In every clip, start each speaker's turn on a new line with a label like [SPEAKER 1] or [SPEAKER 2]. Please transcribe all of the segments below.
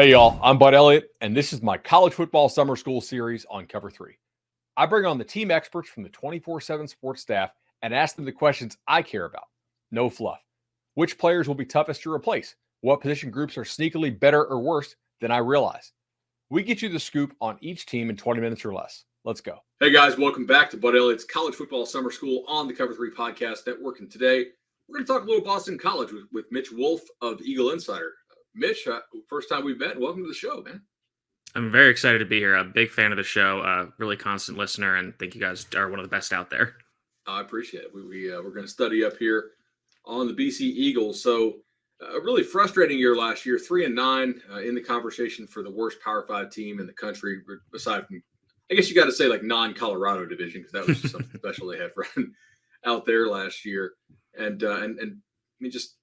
[SPEAKER 1] Hey, y'all, I'm Bud Elliott, and this is my college football summer school series on Cover 3. I bring on the team experts from the 24/7 sports staff and ask them the questions I care about. No fluff. Which players will be toughest to replace? What position groups are sneakily better or worse than I realize? We get you the scoop on each team in 20 minutes or less. Let's go. Hey, guys, welcome back to Bud Elliott's College Football Summer School on the Cover 3 Podcast Network. And today, we're going to talk a little Boston College with Mitch Wolfe of EagleInsider. Mitch, first time we've met. Welcome to the show, man.
[SPEAKER 2] I'm very excited to be here. I'm a big fan of the show, really constant listener, and think you guys are one of the best out there.
[SPEAKER 1] I appreciate it. We're going to study up here on the BC Eagles. So a really frustrating year last year, 3-9 in the conversation for the worst Power 5 team in the country, aside from, I guess you got to say, like non-Colorado division, because that was just something special they had run out there last year. And I mean, just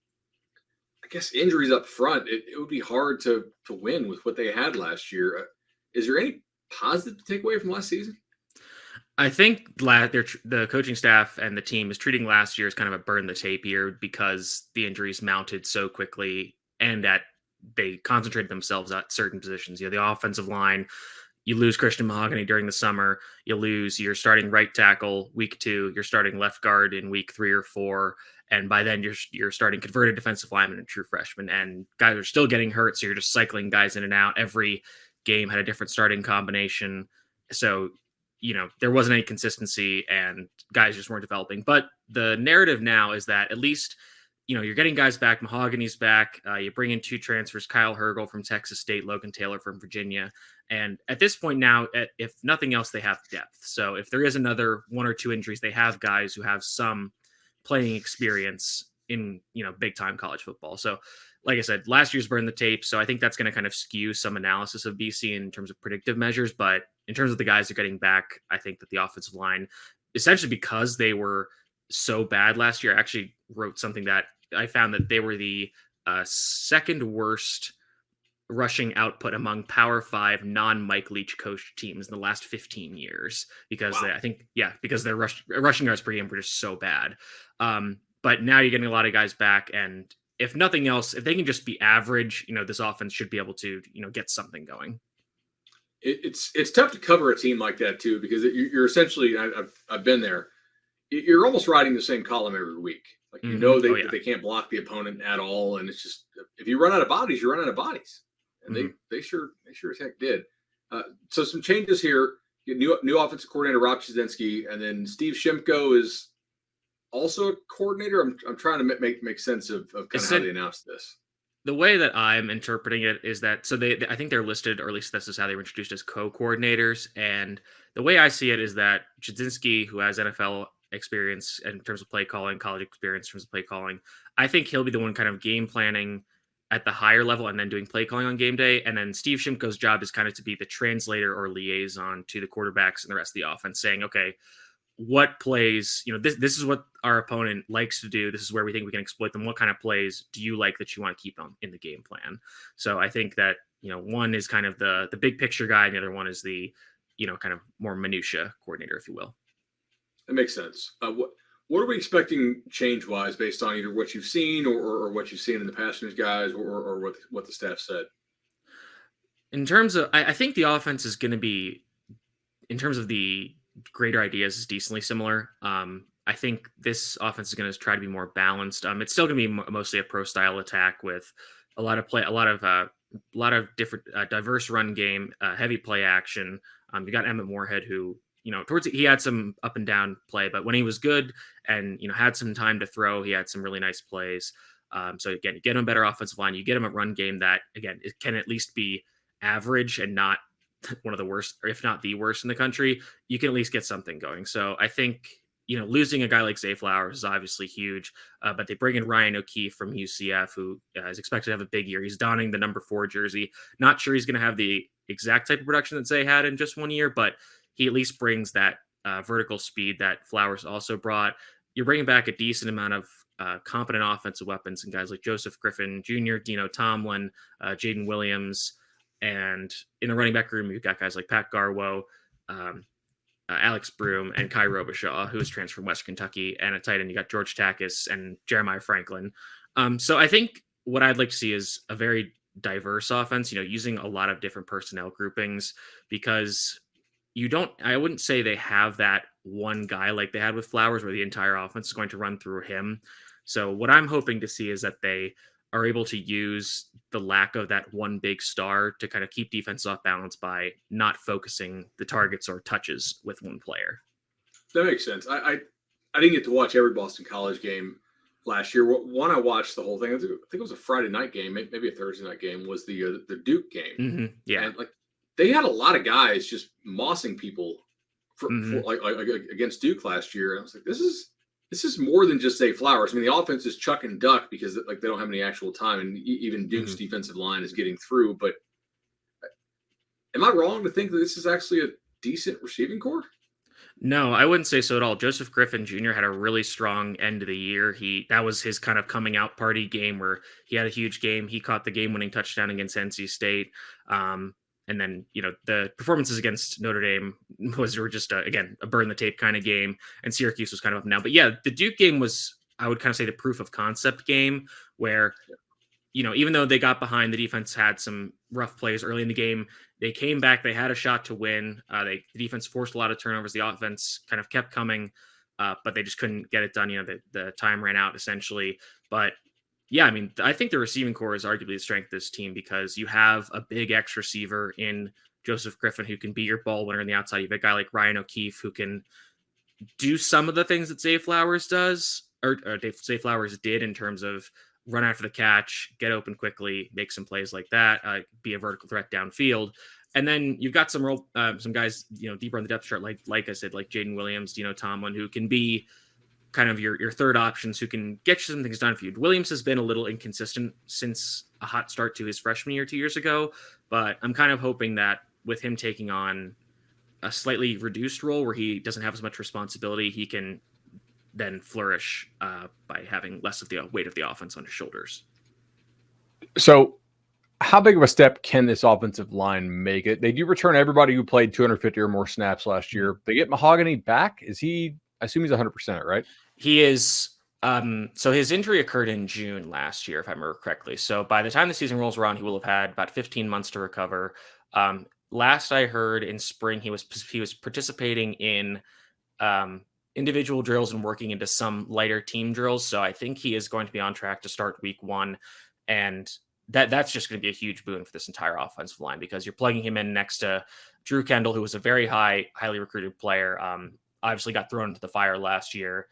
[SPEAKER 1] I guess injuries up front, it would be hard to win with what they had last year. Is there any positive to take away from last season?
[SPEAKER 2] I think the coaching staff and the team is treating last year as kind of a burn the tape year because the injuries mounted so quickly and that they concentrated themselves at certain positions. You know, the offensive line, you lose Christian Mahogany during the summer, you lose your starting right tackle week 2, you're starting left guard in week 3 or 4. And by then you're starting converted defensive lineman and true freshman, and guys are still getting hurt. So you're just cycling guys in and out. Every game had a different starting combination. So, you know, there wasn't any consistency and guys just weren't developing. But the narrative now is that at least, you know, you're getting guys back. Mahogany's back. You bring in 2 transfers, Kyle Hergel from Texas State, Logan Taylor from Virginia. And at this point now, if nothing else, they have depth. So if there is another 1 or 2 injuries, they have guys who have some playing experience in, you know, big time college football. So like I said, last year's burned the tape. So I think that's going to kind of skew some analysis of BC in terms of predictive measures. But in terms of the guys who are getting back, I think that the offensive line, essentially because they were so bad last year, I actually wrote something that I found that they were the second worst rushing output among Power 5 non-Mike Leach coached teams in the last 15 years because
[SPEAKER 1] Wow.
[SPEAKER 2] because their rushing yards per game were just so bad. But now you're getting a lot of guys back, and if nothing else, if they can just be average, you know, this offense should be able to, you know, get something going.
[SPEAKER 1] It's tough to cover a team like that too, because you're essentially, I've been there. You're almost riding the same column every week. Like, you know, they can't block the opponent at all, and it's just, if you run out of bodies, you run out of bodies. And they sure as heck did. So some changes here. New offensive coordinator Rob Chudzinski, and then Steve Shimko is also a coordinator. I'm trying to make sense of kind of how they announced this.
[SPEAKER 2] The way that I'm interpreting it is that I think they're listed, or at least this is how they were introduced, as co-coordinators. And the way I see it is that Chudzinski, who has NFL experience in terms of play calling, college experience in terms of play calling, I think he'll be the one kind of game planning at the higher level and then doing play calling on game day. And then Steve Shimko's job is kind of to be the translator or liaison to the quarterbacks and the rest of the offense, saying, okay, what plays, you know, this is what our opponent likes to do. This is where we think we can exploit them. What kind of plays do you like that you want to keep on in the game plan? So I think that, you know, one is kind of the big picture guy, and the other one is the, you know, kind of more minutia coordinator, if you will.
[SPEAKER 1] That makes sense. What are we expecting change-wise based on either what you've seen or what you've seen in the past from these guys or what the staff said?
[SPEAKER 2] In terms of, I think the offense is going to be, in terms of the greater ideas, is decently similar. I think this offense is going to try to be more balanced. It's still going to be mostly a pro-style attack with a lot of different diverse run game, heavy play action. You got Emmett Moorhead, who, you know, he had some up and down play, but when he was good and, you know, had some time to throw, he had some really nice plays. So again, you get him a better offensive line, you get him a run game that, again, it can at least be average and not one of the worst, or if not the worst in the country. You can at least get something going. So I think, you know, losing a guy like Zay Flowers is obviously huge, but they bring in Ryan O'Keefe from UCF, who is expected to have a big year. He's donning the number 4 jersey. Not sure he's going to have the exact type of production that Zay had in just 1 year, but he at least brings that vertical speed that Flowers also brought. You're bringing back a decent amount of competent offensive weapons and guys like Joseph Griffin Jr., Dino Tomlin, Jaden Williams, and in the running back room, you've got guys like Pat Garwo, Alex Broom, and Kai Robichaud, who is transferred from West Kentucky, and at tight end, you got George Takis and Jeremiah Franklin. So I think what I'd like to see is a very diverse offense, using a lot of different personnel groupings, because I wouldn't say they have that one guy like they had with Flowers where the entire offense is going to run through him. So what I'm hoping to see is that they are able to use the lack of that one big star to kind of keep defense off balance by not focusing the targets or touches with one player.
[SPEAKER 1] That makes sense. I didn't get to watch every Boston College game last year. One I watched the whole thing. I think it was a Friday night game, maybe a Thursday night game. Was the Duke game?
[SPEAKER 2] Mm-hmm. Yeah,
[SPEAKER 1] and they had a lot of guys just mossing people for against Duke last year. And I was like, this is more than just say Flowers. I mean, the offense is chuck and duck because they don't have any actual time, and even Duke's defensive line is getting through. But am I wrong to think that this is actually a decent receiving core?
[SPEAKER 2] No, I wouldn't say so at all. Joseph Griffin Jr. had a really strong end of the year. That was his kind of coming out party game where he had a huge game. He caught the game-winning touchdown against NC State. And then, the performances against Notre Dame were just, again, a burn the tape kind of game. And Syracuse was kind of up and down. But yeah, the Duke game was, I would kind of say, the proof of concept game where, even though they got behind, the defense had some rough plays early in the game. They came back. They had a shot to win. The defense forced a lot of turnovers. The offense kind of kept coming, but they just couldn't get it done. The time ran out essentially. But yeah, I mean, I think the receiving core is arguably the strength of this team because you have a big X receiver in Joseph Griffin who can be your ball winner on the outside. You have a guy like Ryan O'Keefe who can do some of the things that Zay Flowers does, or Zay Flowers did in terms of run after the catch, get open quickly, make some plays like that, be a vertical threat downfield. And then you've got some guys, deeper on the depth chart, like I said, like Jaden Williams, Dino Tomlin, who can be kind of your third options, who can get you some things done for you. Williams has been a little inconsistent since a hot start to his freshman year 2 years ago, but I'm kind of hoping that with him taking on a slightly reduced role where he doesn't have as much responsibility, he can then flourish by having less of the weight of the offense on his shoulders. So how big of a step can this offensive line make it? They do return everybody who played 250 or more snaps last year. They get Mahogany back. I assume he's 100%, right? He is. So his injury occurred in June last year, if I remember correctly. So by the time the season rolls around, he will have had about 15 months to recover. Last I heard in spring, he was participating in individual drills and working into some lighter team drills. So I think he is going to be on track to start week 1. And that's just going to be a huge boon for this entire offensive line because you're plugging him in next to Drew Kendall, who was a very highly recruited player. Obviously got thrown into the fire last year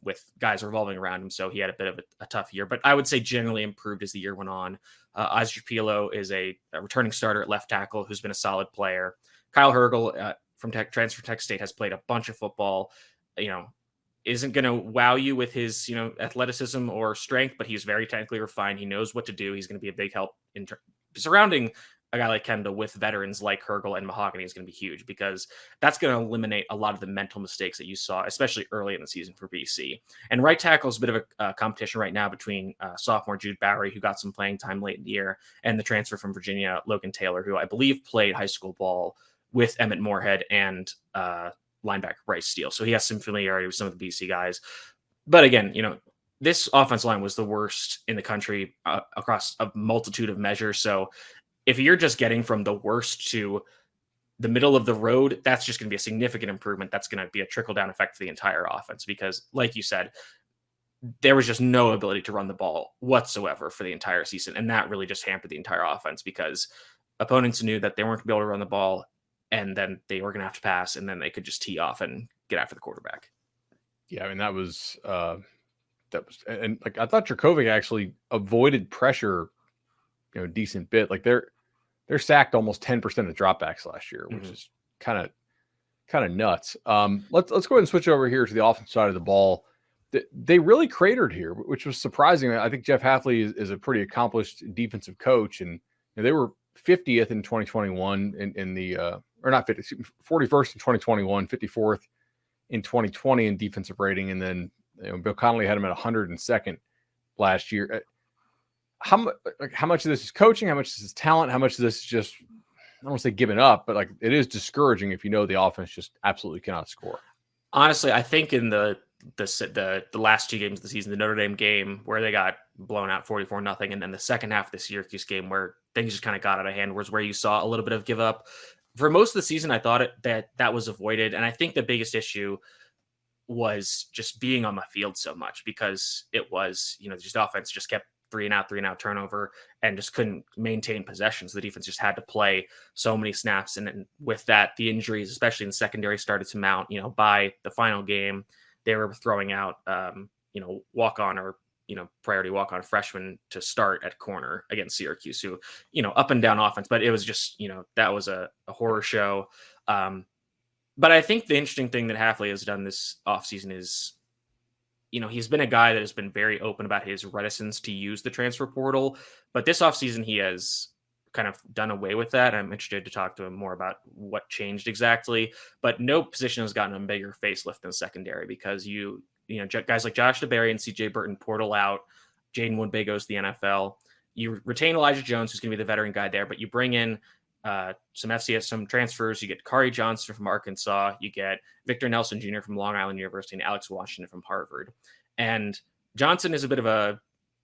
[SPEAKER 2] with guys revolving around him. So he had a bit of a tough year, but I would say generally improved as the year went on. Isaac Pilo is a returning starter at left tackle who's been a solid player. Kyle Hergel from transfer Tech State has played a bunch of football, isn't going to wow you with his, athleticism or strength, but he's very technically refined. He knows what to do. He's going to be a big help in surrounding a guy like Kendall with veterans like Hergel and Mahogany is going to be huge because that's going to eliminate a lot of the mental mistakes that you saw, especially early in the season for BC. And right tackle is a bit of a competition right now between sophomore Jude Bowery, who got some playing time late in the year, and the transfer from Virginia, Logan Taylor, who I believe played high school ball with Emmett Moorhead and linebacker Bryce Steele. So he has some familiarity with some of the BC guys. But again, this offensive line was the worst in the country across a multitude of measures. So if you're just getting from the worst to the middle of the road, that's just going to be a significant improvement. That's going to be a trickle-down effect for the entire offense because, like you said, there was just no ability to run the ball whatsoever for the entire season. And that really just hampered the entire offense because opponents knew that they weren't going to be able to run the ball, and then they were going to have to pass, and then they could just tee off and get after the quarterback.
[SPEAKER 1] Yeah, I mean, that was and like I thought Jurkovec actually avoided pressure, a decent bit. Like they're sacked almost 10% of dropbacks last year, which is kind of nuts. Let's go ahead and switch over here to the offensive side of the ball. They really cratered here, which was surprising. I think Jeff Hafley is a pretty accomplished defensive coach, and they were 50th in 2021 in the or not 50, 41st in 2021, 54th in 2020 in defensive rating, and then Bill Connolly had him at 102nd last year. How much of this is coaching? How much of this is talent? How much of this is just, I don't want to say giving up, but like it is discouraging if the offense just absolutely cannot score.
[SPEAKER 2] Honestly, I think in the the last 2 games of the season, the Notre Dame game where they got blown out 44-0, and then the second half of the Syracuse game where things just kind of got out of hand, was where you saw a little bit of give up. For most of the season, I thought that was avoided, and I think the biggest issue was just being on the field so much, because it was, just offense just kept three and out turnover and just couldn't maintain possessions. The defense just had to play so many snaps. And then with that, the injuries, especially in the secondary, started to mount. By the final game, they were throwing out, walk-on or, priority walk-on freshmen to start at corner against Syracuse, who, up and down offense. But it was just, that was a horror show. But I think the interesting thing that Hafley has done this offseason is, he's been a guy that has been very open about his reticence to use the transfer portal. But this offseason, he has kind of done away with that. I'm interested to talk to him more about what changed exactly. But no position has gotten a bigger facelift than secondary, because guys like Josh DeBerry and CJ Burton portal out. Jaden Woodbay goes to the NFL. You retain Elijah Jones, who's going to be the veteran guy there, but you bring in some transfers. You get Kari Johnson from Arkansas. You get Victor Nelson Jr. from Long Island University and Alex Washington from Harvard. And Johnson is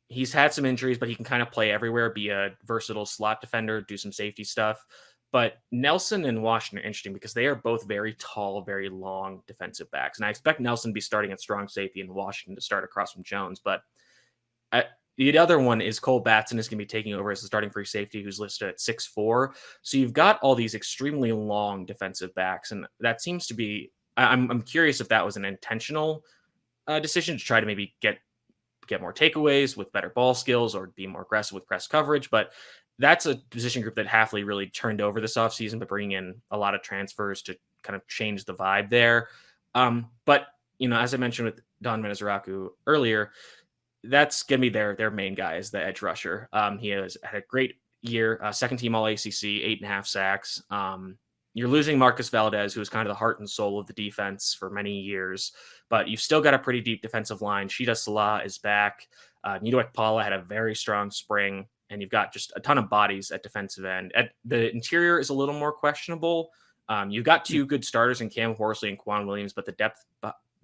[SPEAKER 2] he's had some injuries, but he can kind of play everywhere, be a versatile slot defender, do some safety stuff. But Nelson and Washington are interesting because they are both very tall, very long defensive backs. And I expect Nelson to be starting at strong safety and Washington to start across from Jones. But the other one is Cole Batson is going to be taking over as the starting free safety, who's listed at 6'4". So you've got all these extremely long defensive backs. And that seems to be, I'm curious if that was an intentional decision to try to maybe get more takeaways with better ball skills or be more aggressive with press coverage. But that's a position group that Hafley really turned over this offseason, but bringing in a lot of transfers to kind of change the vibe there. But, as I mentioned with Don Mizraku earlier, that's going to be their main guy, is the edge rusher. He has had a great year, second team All ACC, 8.5 sacks. You're losing Marcus Valdez, who is kind of the heart and soul of the defense for many years, but you've still got a pretty deep defensive line. Shida Salah is back. Nido Ekpala had a very strong spring, and you've got just a ton of bodies at defensive end. The interior is a little more questionable. You've got two good starters in Cam Horsley and Quan Williams, but the depth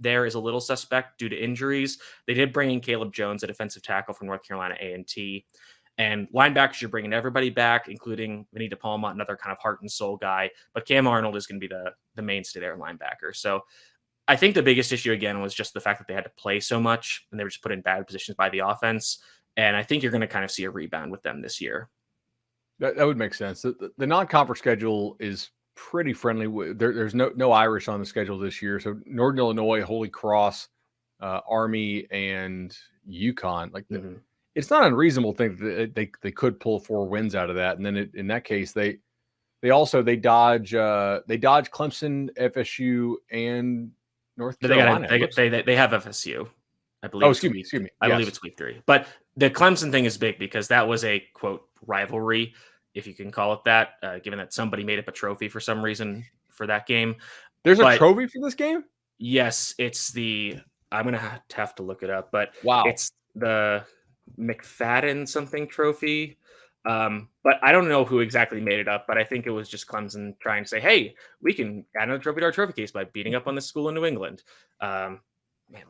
[SPEAKER 2] there is a little suspect due to injuries. They did bring in Caleb Jones, a defensive tackle from North Carolina A&T. And linebackers, you're bringing everybody back, including Vinny DePalma, another kind of heart and soul guy. But Cam Arnold is going to be the mainstay there, linebacker. So I think the biggest issue, again, was just the fact that they had to play so much and they were just put in bad positions by the offense. And I think you're going to kind of see a rebound with them this year.
[SPEAKER 1] That would make sense. The non-conference schedule is pretty friendly. There's no Irish on the schedule this year. So Northern Illinois, Holy Cross, Army, and UConn. It's not unreasonable to think that they could pull 4 wins out of that. And then in that case, they dodge Clemson, FSU, and North Carolina.
[SPEAKER 2] They have FSU, I believe.
[SPEAKER 1] Oh, excuse me.
[SPEAKER 2] I believe it's week 3. But the Clemson thing is big because that was a quote rivalry, if you can call it that, given that somebody made up a trophy for some reason for that game.
[SPEAKER 1] There's a trophy for this game?
[SPEAKER 2] Yes, it's I'm going to have to look it up, but
[SPEAKER 1] wow,
[SPEAKER 2] it's the McFadden something trophy. But I don't know who exactly made it up, but I think it was just Clemson trying to say, hey, we can add another trophy to our trophy case by beating up on this school in New England. Man,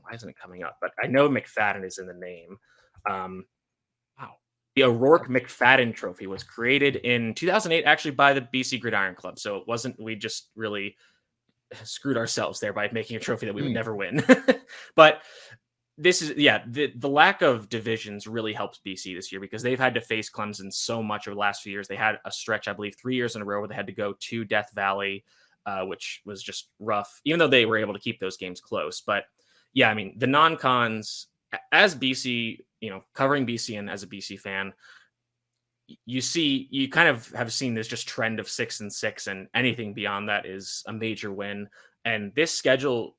[SPEAKER 2] why isn't it coming up? But I know McFadden is in the name. Wow. The O'Rourke McFadden Trophy was created in 2008, actually by the BC Gridiron Club. So it wasn't, we just really screwed ourselves there by making a trophy that we would never win. But this is, the lack of divisions really helps BC this year because they've had to face Clemson so much over the last few years. They had a stretch, I believe, 3 years in a row where they had to go to Death Valley, which was just rough, even though they were able to keep those games close. But yeah, I mean, the non-cons, as BC, covering BC and as a BC fan, you kind of have seen this just trend of 6-6, and anything beyond that is a major win. And this schedule,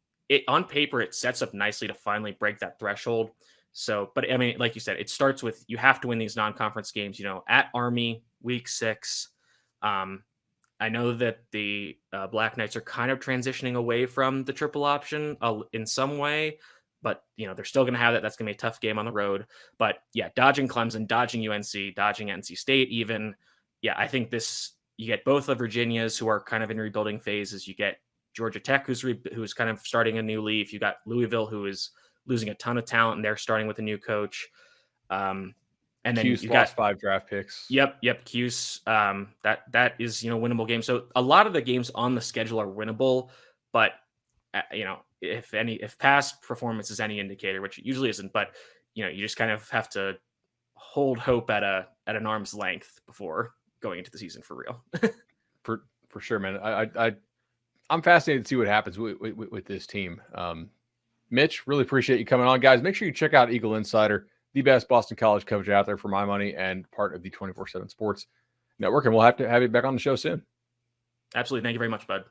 [SPEAKER 2] on paper, it sets up nicely to finally break that threshold. So, but I mean, like you said, it starts with, you have to win these non-conference games, at Army week 6. I know that the Black Knights are kind of transitioning away from the triple option in some way, but they're still going to have that. That's going to be a tough game on the road. But yeah, dodging Clemson, dodging UNC, dodging NC State even. Yeah, I think you get both of Virginia's who are kind of in rebuilding phases. You get Georgia Tech, who's kind of starting a new leaf. You got Louisville, who is losing a ton of talent, and they're starting with a new coach. And then
[SPEAKER 1] Cuse
[SPEAKER 2] you
[SPEAKER 1] lost
[SPEAKER 2] got
[SPEAKER 1] 5 draft picks.
[SPEAKER 2] Yep. Cuse. That is winnable games. So a lot of the games on the schedule are winnable, but if past performance is any indicator, which it usually isn't, but you just kind of have to hold hope at an arm's length before going into the season for real.
[SPEAKER 1] for sure, man. I'm fascinated to see what happens with this team. Mitch, really appreciate you coming on, guys. Make sure you check out Eagle Insider, the best Boston College coverage out there for my money, and part of the 24/7 Sports Network. And we'll have to have you back on the show soon.
[SPEAKER 2] Absolutely. Thank you very much, Bud.